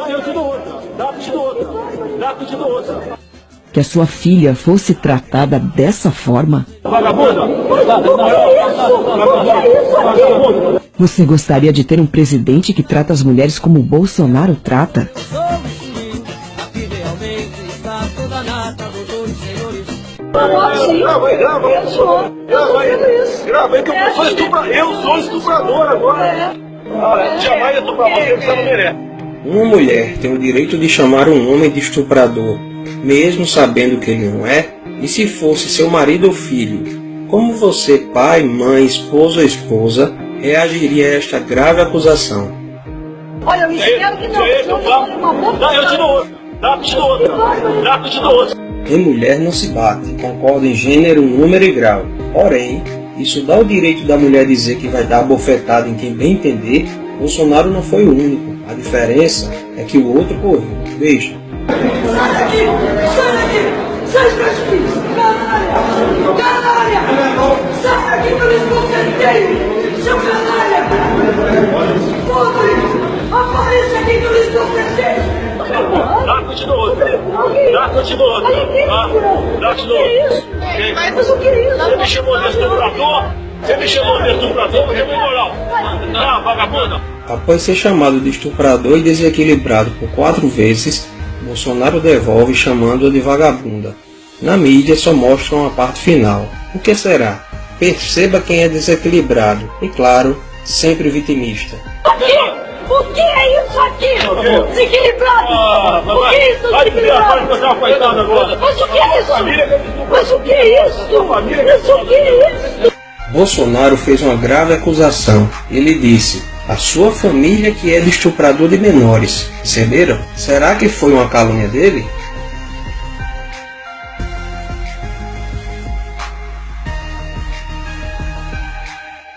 Eu te dou outra. Dá, te dou outra. Dá, te dou outra. Que a sua filha fosse tratada dessa forma? Vagabunda! Você gostaria de ter um presidente que trata as mulheres como o Bolsonaro trata? Grava aí que eu sou estuprador. Eu sou estuprador agora. Jamais estuprar você, você não merece. Uma mulher tem o direito de chamar um homem de estuprador, mesmo sabendo que ele não é? E se fosse seu marido ou filho? Como você, pai, mãe, esposo ou esposa, reagiria a esta grave acusação? Olha, eu espero que não. Dá, eu te dou outra. Dá, te dou outra. Dá, te dou outra. Em mulher não se bate, concorda em gênero, número e grau. Porém, isso dá o direito da mulher dizer que vai dar bofetada em quem bem entender. Bolsonaro não foi o único. A diferença é que o outro correu. Veja. Sai daqui! Sai daqui! Sai daqui! Canalha! Canalha! Sai daqui que eu estou seu canalha! Podre! Apareça aqui que eu estou ofendendo! Dá, que eu te dou outra. Dá, que eu te dou outra. Dá, te dou outra. Mas o que é isso? Você me chamou de estuprador? Você me chamou de estuprador? Você me moral. Não, vagabunda. Após ser chamado de estuprador e desequilibrado por 4 vezes, Bolsonaro devolve chamando-a de vagabunda. Na mídia só mostram a parte final. O que será? Perceba quem é desequilibrado e, claro, sempre vitimista. O que é isso aqui? Desequilibrado! O que é isso, desequilibrado? Mas o que é isso? Mas o que é isso? Mas o que é isso? Bolsonaro fez uma grave acusação. Ele disse: a sua família que é de estuprador de menores. Perceberam? Será que foi uma calúnia dele?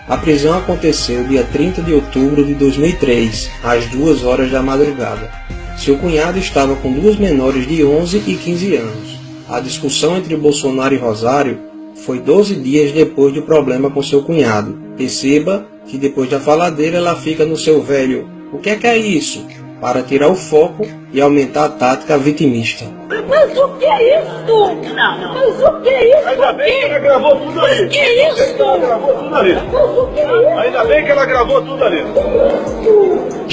A prisão aconteceu dia 30 de outubro de 2003, às 2 horas da madrugada. Seu cunhado estava com 2 menores de 11 e 15 anos. A discussão entre Bolsonaro e Rosário foi 12 dias depois do problema com seu cunhado. Perceba que depois da fala dele ela fica no seu velho "o que é isso?", para tirar o foco e aumentar a tática vitimista. Mas o que é isso? Mas o que é isso? Ainda bem que ela gravou tudo ali. Mas o que é isso? Ela gravou tudo ali. Mas o que é isso? Ainda bem que ela gravou tudo ali.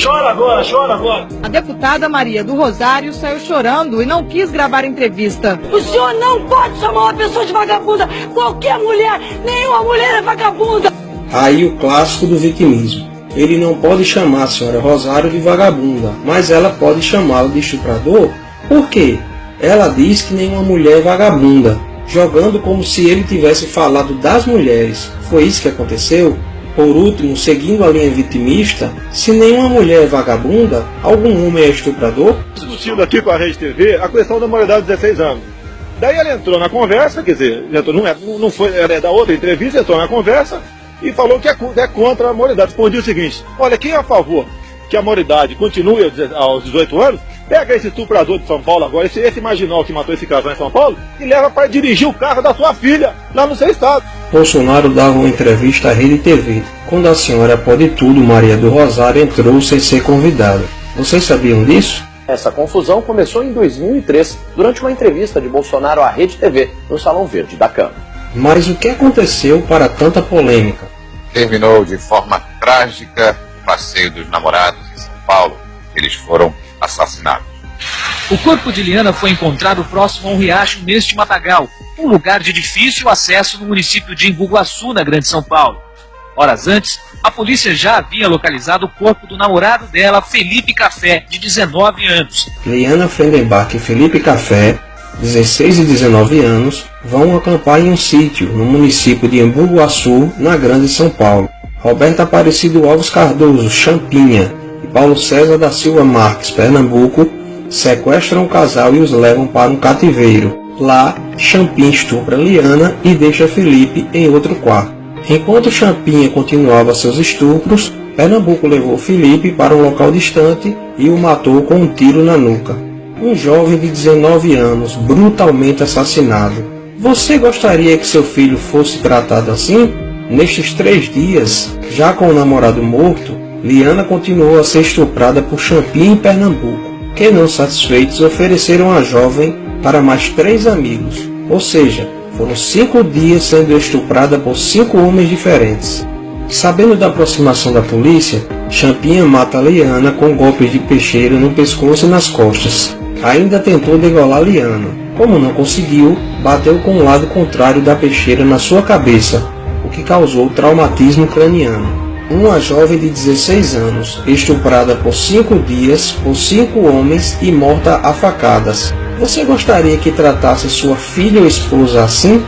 Chora agora, chora agora. A deputada Maria do Rosário saiu chorando e não quis gravar a entrevista. O senhor não pode chamar uma pessoa de vagabunda. Qualquer mulher, nenhuma mulher é vagabunda. Aí o clássico do vitimismo. Ele não pode chamar a senhora Rosário de vagabunda, mas ela pode chamá-lo de estuprador? Por quê? Ela diz que nenhuma mulher é vagabunda, jogando como se ele tivesse falado das mulheres. Foi isso que aconteceu? Por último, seguindo a linha vitimista, se nenhuma mulher é vagabunda, algum homem é estuprador? Discutindo aqui com a Rede TV a questão da maioridade de 16 anos. Daí ela entrou na conversa, quer dizer, não foi, era da outra entrevista, entrou na conversa e falou que é contra a maioridade. Respondi o seguinte: olha, quem é a favor que a maioridade continue aos 18 anos, pega esse estuprador de São Paulo agora, esse marginal que matou esse casal em São Paulo, e leva para dirigir o carro da sua filha lá no seu estado. Bolsonaro dava uma entrevista à Rede TV, quando a senhora Pode Tudo, Maria do Rosário, entrou sem ser convidada. Vocês sabiam disso? Essa confusão começou em 2003, durante uma entrevista de Bolsonaro à Rede TV, no Salão Verde da Câmara. Mas o que aconteceu para tanta polêmica? Terminou de forma trágica o passeio dos namorados em São Paulo. Eles foram assassinados. O corpo de Liana foi encontrado próximo a um riacho neste matagal, um lugar de difícil acesso no município de Embu-Guaçu, na Grande São Paulo. Horas antes, a polícia já havia localizado o corpo do namorado dela, Felipe Café, de 19 anos. Liana Frendenbach e Felipe Café, 16 e 19 anos, vão acampar em um sítio no município de Embu-Guaçu, na Grande São Paulo. Roberto Aparecido Alves Cardoso, Champinha, e Paulo César da Silva Marques, Pernambuco, sequestram o casal e os levam para um cativeiro. Lá, Champinha estupra Liana e deixa Felipe em outro quarto. Enquanto Champinha continuava seus estupros, Pernambuco levou Felipe para um local distante e o matou com um tiro na nuca. Um jovem de 19 anos, brutalmente assassinado. Você gostaria que seu filho fosse tratado assim? Nestes 3 dias, já com o namorado morto, Liana continuou a ser estuprada por Champinha em Pernambuco. que, não satisfeitos, ofereceram a jovem para mais 3 amigos, ou seja, foram 5 dias sendo estuprada por 5 homens diferentes. Sabendo da aproximação da polícia, Champinha mata Liana com golpes de peixeira no pescoço e nas costas. Ainda tentou degolar Liana. Como não conseguiu, bateu com o lado contrário da peixeira na sua cabeça, o que causou traumatismo craniano. Uma jovem de 16 anos, estuprada por 5 dias por 5 homens e morta a facadas. Você gostaria que tratasse sua filha ou esposa assim?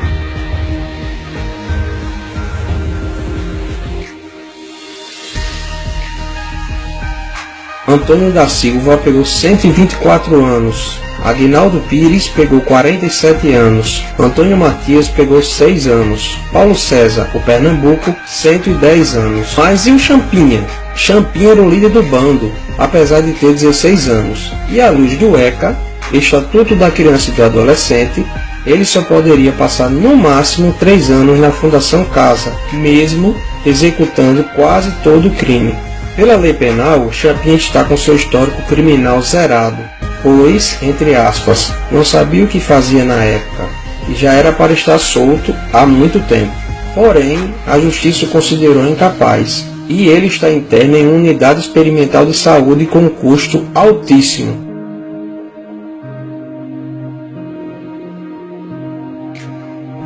Antônio da Silva pegou 124 anos. Aguinaldo Pires pegou 47 anos. Antônio Matias pegou 6 anos. Paulo César, o Pernambuco, 110 anos. Mas e o Champinha? Champinha era o líder do bando, apesar de ter 16 anos. E à luz do ECA, Estatuto da Criança e do Adolescente, ele só poderia passar no máximo 3 anos na Fundação Casa, mesmo executando quase todo o crime. Pela lei penal, Champinha está com seu histórico criminal zerado, pois, entre aspas, não sabia o que fazia na época, e já era para estar solto há muito tempo. Porém, a justiça o considerou incapaz, e ele está interno em uma unidade experimental de saúde com um custo altíssimo.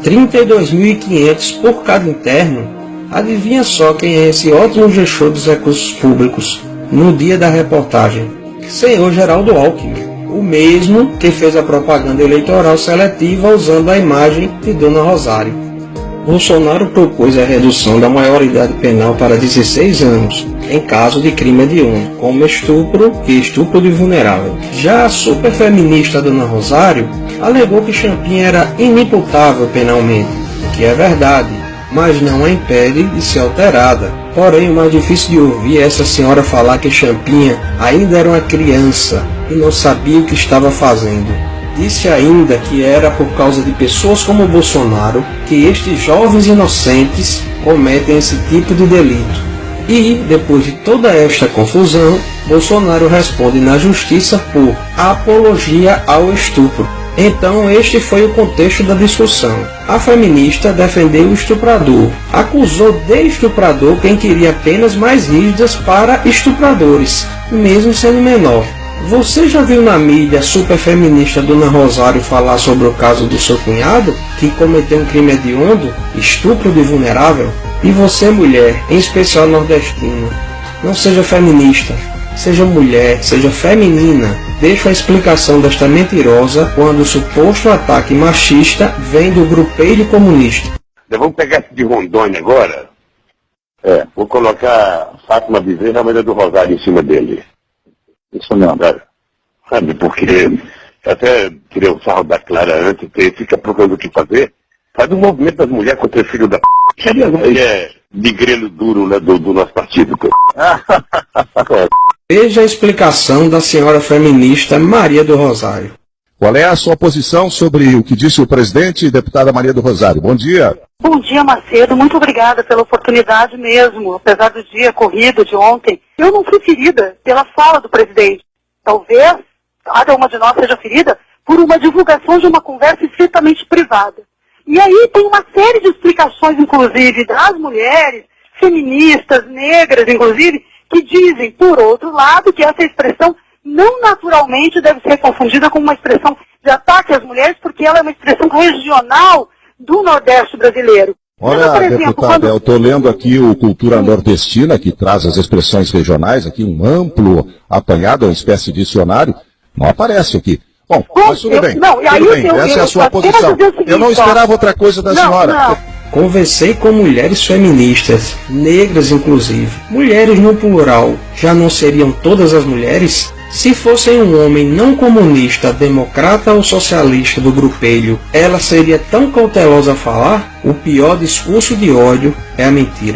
R$ 32.500 por cada interno. Adivinha só quem é esse ótimo gestor dos recursos públicos no dia da reportagem? Senhor Geraldo Alckmin, o mesmo que fez a propaganda eleitoral seletiva usando a imagem de Dona Rosário. Bolsonaro propôs a redução da maioridade penal para 16 anos, em caso de crime hediondo, como estupro e estupro de vulnerável. Já a superfeminista Dona Rosário alegou que Champinha era inimputável penalmente, o que é verdade, mas não a impede de ser alterada. Porém, o mais difícil de ouvir é essa senhora falar que Champinha ainda era uma criança e não sabia o que estava fazendo. Disse ainda que era por causa de pessoas como Bolsonaro que estes jovens inocentes cometem esse tipo de delito. E, depois de toda esta confusão, Bolsonaro responde na justiça por apologia ao estupro. Então este foi o contexto da discussão. A feminista defendeu o estuprador, acusou de estuprador quem queria penas mais rígidas para estupradores, mesmo sendo menor. Você já viu na mídia a superfeminista Dona Rosário falar sobre o caso do seu cunhado, que cometeu um crime hediondo, estupro de vulnerável? E você, mulher, em especial nordestina, não seja feminista. Seja mulher, seja feminina, deixo a explicação desta mentirosa quando o suposto ataque machista vem do grupelho comunista. Vamos pegar esse de Rondônia agora? Vou colocar Fátima Bezerra, a mulher do Rosário, em cima dele. Isso não, cara. Sabe, porque até tirei o sarro da Clara antes, que fica procurando o que fazer. Faz um movimento das mulheres contra o filho da p. Ele é de grelo duro, né, do nosso partido. Veja a explicação da senhora feminista Maria do Rosário. Qual é a sua posição sobre o que disse o presidente, deputada Maria do Rosário? Bom dia. Bom dia, Macedo. Muito obrigada pela oportunidade mesmo, apesar do dia corrido de ontem. Eu não fui ferida pela fala do presidente. Talvez cada uma de nós seja ferida por uma divulgação de uma conversa estritamente privada. E aí tem uma série de explicações, inclusive, das mulheres, feministas, negras, inclusive, que dizem, por outro lado, que essa expressão não naturalmente deve ser confundida com uma expressão de ataque às mulheres, porque ela é uma expressão regional do Nordeste brasileiro. Olha, deputada, eu estou lendo aqui o Cultura Nordestina, que traz as expressões regionais, aqui um amplo apanhado, uma espécie de dicionário, não aparece aqui. Bom, mas tudo bem, essa é a sua posição. Eu não esperava outra coisa da senhora. Conversei com mulheres feministas, negras inclusive. Mulheres no plural, já não seriam todas as mulheres? Se fossem um homem não comunista, democrata ou socialista do grupelho, ela seria tão cautelosa a falar? O pior discurso de ódio é a mentira.